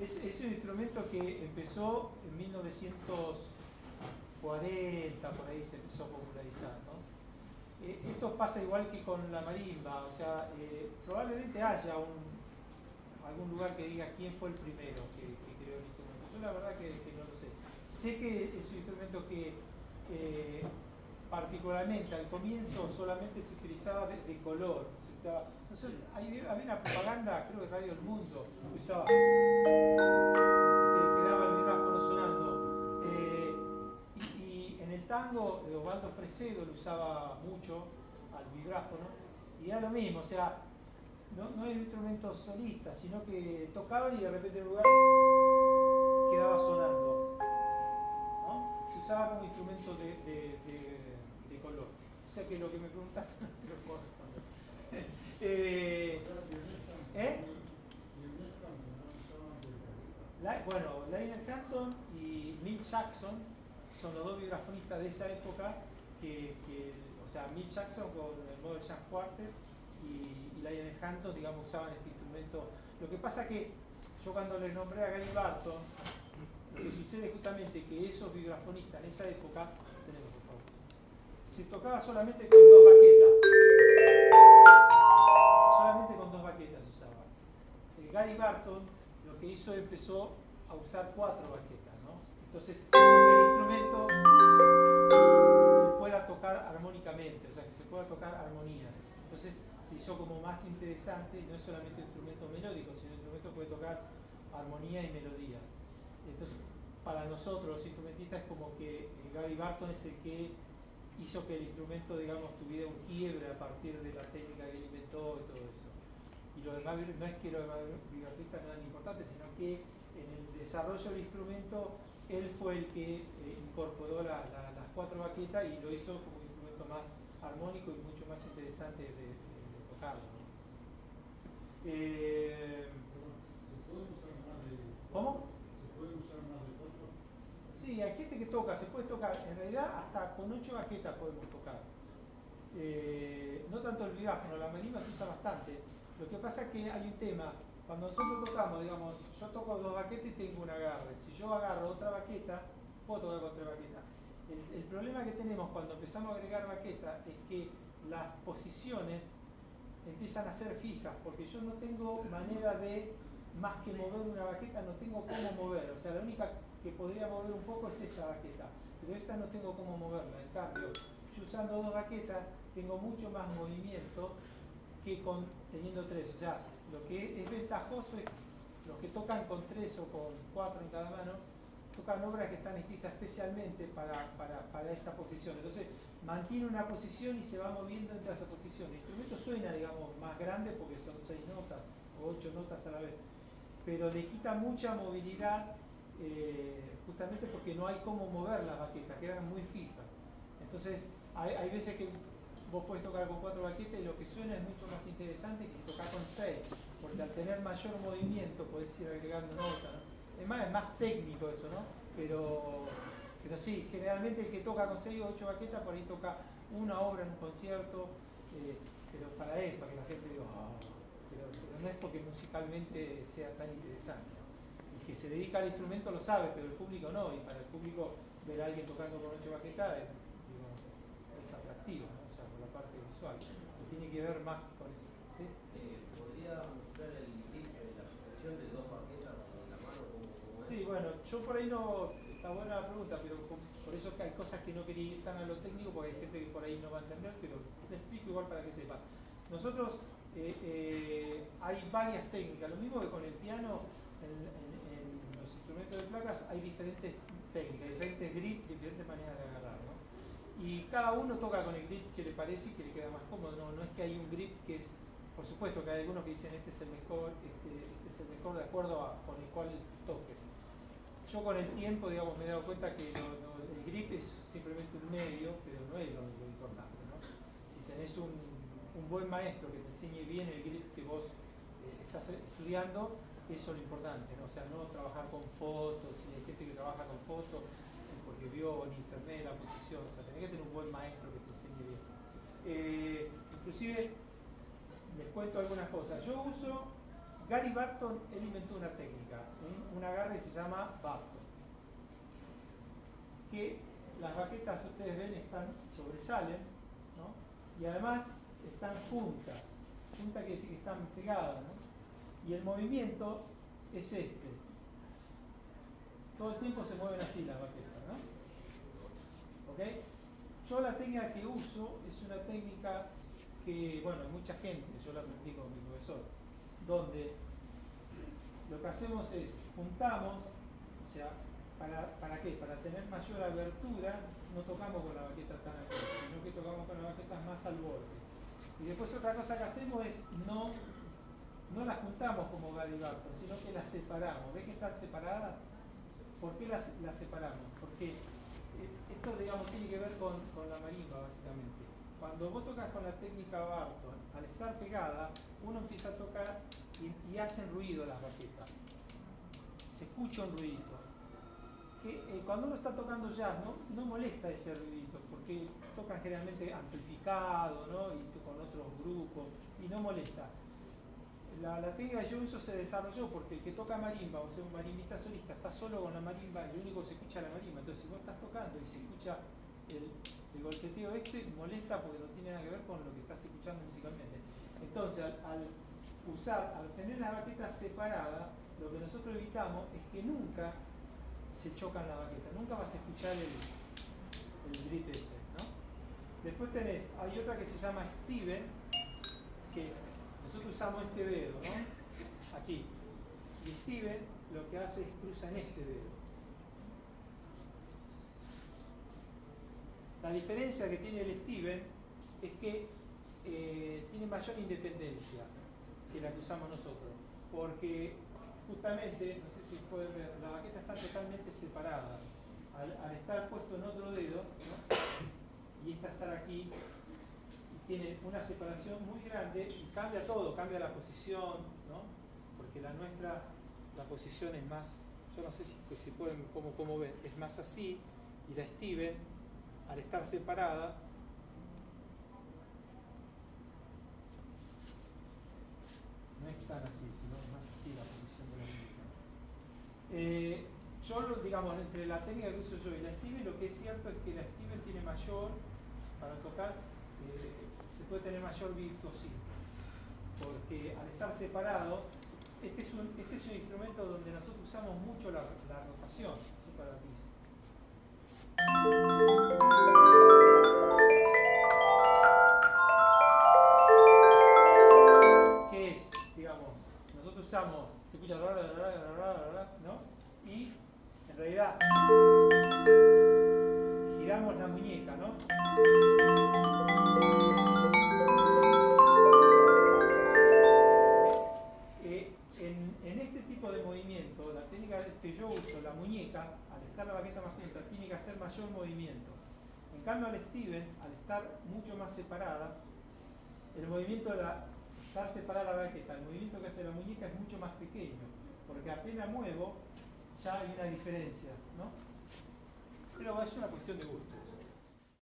Es un instrumento que empezó en 1940, por ahí se empezó a popularizar, ¿no? Esto pasa igual que con la marimba, o sea, probablemente haya algún lugar que diga quién fue el primero que creó el instrumento. Yo la verdad que no lo sé. Sé que es un instrumento que particularmente al comienzo solamente se utilizaba de color. No sé, había una propaganda, creo que Radio El Mundo, que usaba, que quedaba el vibráfono sonando. Y en el tango, Osvaldo Fresedo lo usaba mucho al vibráfono, y era lo mismo, o sea, no es un instrumento solista, sino que tocaban y de repente el lugar quedaba sonando, ¿no? Se usaba como instrumento de color. O sea que lo que me preguntaste no te lo puedo responder. Bueno, Lionel Hampton y Milt Jackson son los dos vibrafonistas de esa época o sea, Milt Jackson con el Modern Jazz Quartet y Lionel Hampton, digamos, usaban este instrumento. Lo que pasa que yo cuando les nombré a Gary Barton, lo que sucede justamente que esos vibrafonistas en esa época, por favor, se tocaba solamente con dos baquetas. Solamente con dos baquetas se usaba. Gary Barton lo que hizo empezó a usar 4 baquetas, ¿no? Entonces hizo que el instrumento se pueda tocar armónicamente, o sea, que se pueda tocar armonías. Entonces se hizo como más interesante, no es solamente un instrumento melódico, sino un instrumento que puede tocar armonía y melodía. Entonces, para nosotros los instrumentistas es como que Gary Barton es el que hizo que el instrumento, digamos, tuviera un quiebre a partir de la técnica que él inventó y todo eso. Y lo demás no es que los demás vibrafonistas no eran importantes, sino que en el desarrollo del instrumento él fue el que incorporó las 4 baquetas y lo hizo como un instrumento más armónico y mucho más interesante de tocarlo, ¿no? ¿Cómo? ¿Se puede usar más de 4? Sí, hay gente que toca, se puede tocar, en realidad hasta con 8 baquetas podemos tocar. No tanto el vibráfono, la marimba se usa bastante. Lo que pasa es que hay un tema, cuando nosotros tocamos, digamos, yo toco 2 baquetas y tengo un agarre. Si yo agarro otra baqueta, puedo tocar con 3 baquetas. El problema que tenemos cuando empezamos a agregar baquetas es que las posiciones empiezan a ser fijas, porque yo no tengo manera de, más que mover una baqueta, no tengo cómo mover. O sea, la única que podría mover un poco es esta baqueta, pero esta no tengo cómo moverla. En cambio, yo usando 2 baquetas tengo mucho más movimiento que teniendo 3. O sea, lo que es ventajoso es los que tocan con 3 o con 4 en cada mano, tocan obras que están escritas especialmente para esa posición. Entonces, mantiene una posición y se va moviendo entre esa posición. El instrumento suena, digamos, más grande porque son 6 notas o 8 notas a la vez, pero le quita mucha movilidad justamente porque no hay cómo mover las baquetas, quedan muy fijas. Entonces, hay veces que vos podés tocar con 4 baquetas y lo que suena es mucho más interesante que si tocás con 6, porque al tener mayor movimiento podés ir agregando notas, ¿no? Es más técnico eso, ¿no? Pero sí, generalmente el que toca con 6 o 8 baquetas por ahí toca una obra en un concierto, pero para él, para que la gente diga, pero no es porque musicalmente sea tan interesante. El que se dedica al instrumento lo sabe, pero el público no, y para el público ver a alguien tocando con 8 baquetas es atractivo, ¿no? O sea, por la parte visual. Tiene que ver más con eso, ¿sí? ¿Podría mostrar el grip, la sujeción de 2 baquetas en la mano como es? Sí, bueno, yo por ahí no, está buena la pregunta, pero por eso que hay cosas que no quería ir tan a lo técnico, porque hay gente que por ahí no va a entender, pero te explico igual para que sepa. Nosotros hay varias técnicas, lo mismo que con el piano, en los instrumentos de placas hay diferentes técnicas, diferentes grips, diferentes maneras de agarrar, ¿no? Y cada uno toca con el grip que le parece y que le queda más cómodo. No es que hay un grip que es, por supuesto que hay algunos que dicen este es el mejor, este es el mejor de acuerdo con el cual toques. Yo con el tiempo, digamos, me he dado cuenta que el grip es simplemente un medio, pero no es lo importante, ¿no? Si tenés un buen maestro que te enseñe bien el grip que vos estás estudiando, eso es lo importante, ¿no? O sea, no trabajar con fotos, y hay gente que trabaja con fotos porque vio en internet la posición, o sea, tenés que tener un buen maestro que te enseñe bien. Inclusive, les cuento algunas cosas. Yo uso, Gary Barton, él inventó una técnica que se llama Barton. Que las baquetas, ustedes ven, sobresalen, ¿no? Y además están juntas. Juntas quiere decir que están pegadas, ¿no? Y el movimiento es este. Todo el tiempo se mueven así las baquetas, ¿no? ¿Ok? Yo la técnica que uso es una técnica que, bueno, mucha gente, yo la aprendí con mi profesor, donde lo que hacemos es, juntamos, o sea, ¿para qué? Para tener mayor abertura, no tocamos con la baqueta tan aquí, sino que tocamos con la baqueta más al borde. Y después otra cosa que hacemos es, no las juntamos como Gary Barton, sino que las separamos. ¿Ves que están separadas? ¿Por qué las separamos? Porque esto, digamos, tiene que ver con la marimba, básicamente. Cuando vos tocas con la técnica Barton, al estar pegada, uno empieza a tocar y hacen ruido las baquetas. Se escucha un ruidito. Que cuando uno está tocando jazz, no molesta ese ruidito, porque tocan generalmente amplificado, ¿no? Y con otros grupos, y no molesta. La técnica que yo uso se desarrolló porque el que toca marimba, o sea, un marimbista solista, está solo con la marimba y lo único que se escucha es la marimba. Entonces, si vos estás tocando y se escucha el golpeteo molesta porque no tiene nada que ver con lo que estás escuchando musicalmente. Entonces, al tener las baquetas separadas, lo que nosotros evitamos es que nunca se chocan la baqueta, nunca vas a escuchar el grito ese, ¿no? Después hay otra que se llama Steven, que nosotros usamos este dedo, ¿no? Aquí. Y Steven lo que hace es cruza en este dedo. La diferencia que tiene el Steven es que tiene mayor independencia que la que usamos nosotros, porque justamente, no sé si pueden ver, la baqueta está totalmente separada. Al estar puesto en otro dedo, ¿no? Y esta estar aquí, tiene una separación muy grande y cambia todo, cambia la posición, ¿no? Porque la nuestra, la posición es más, yo no sé si pueden, como ven, es más así, y la Steven, al estar separada, no es tan así, sino es más así la posición de la música. Yo, digamos, entre la técnica que uso yo y la Steven, lo que es cierto es que la Steven tiene mayor, para tocar, se puede tener mayor virtuosismo, porque al estar separado, este es un instrumento donde nosotros usamos mucho la rotación, eso para bis. ¿Qué es? Digamos, nosotros usamos, se escucha, ¿no? Y en realidad giramos la muñeca, ¿no? En este tipo de movimiento, la técnica que yo uso, la muñeca, al estar la baqueta más junta, tiene que hacer mayor movimiento. En cambio, al Steven, al estar mucho más separada, el movimiento de estar separada la baqueta, el movimiento que hace la muñeca es mucho más pequeño, porque apenas muevo, ya hay una diferencia, ¿no? Pero es una cuestión de gusto.